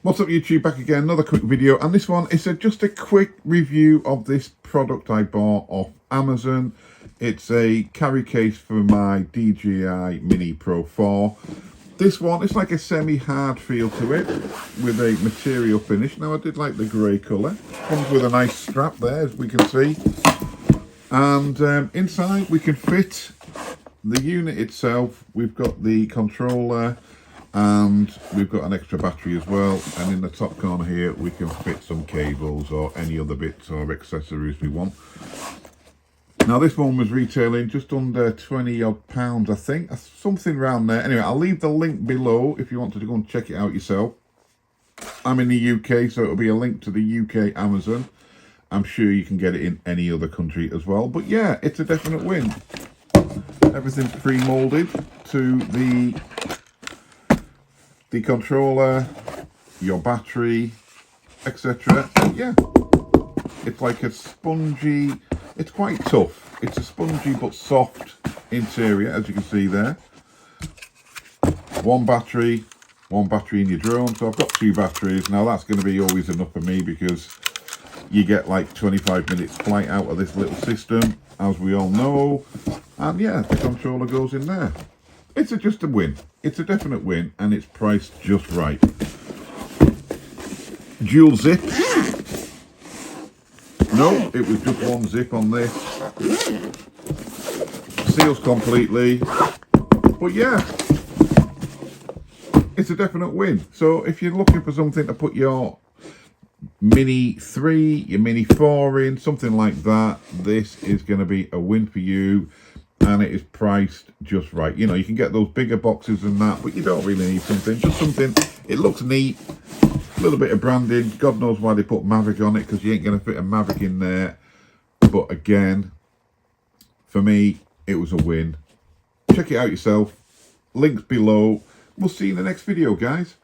What's up YouTube, back again, another quick video, and this one is just a quick review of this product I bought off Amazon. It's a carry case for my DJI Mini Pro 4. This one, it's like a semi-hard feel to it with a material finish. Now I did like the grey colour. Comes with a nice strap there, as we can see. And inside we can fit the unit itself. We've got the controller and we've got an extra battery as well, and in the top corner here we can fit some cables or any other bits or accessories we want. Now this one was retailing just under 20 odd pounds, I think, something around there. Anyway, I'll leave the link below if you wanted to go and check it out yourself. I'm in the UK, so it'll be a link to the UK Amazon. I'm sure you can get it in any other country as well, but yeah, it's a definite win. Everything's pre-molded to the controller, your battery, etc. Yeah, it's like a spongy, it's quite tough. It's a spongy but soft interior, as you can see there. One battery in your drone. So I've got 2 batteries. Now that's going to be always enough for me because you get like 25 minutes flight out of this little system, as we all know. And yeah, the controller goes in there. It's just a win. It's a definite win, and it's priced just right. Dual zip. No, it was just one zip on this. Seals completely. But yeah, it's a definite win. So if you're looking for something to put your Mini 3, your Mini 4 in, something like that, this is going to be a win for you. And it is priced just right. You know, you can get those bigger boxes and that, but you don't really need something. Just something, it looks neat, a little bit of branding. God knows why they put Maverick on it, because you ain't going to fit a Maverick in there. But again, for me, it was a win. Check it out yourself. Links below. We'll see you in the next video, guys.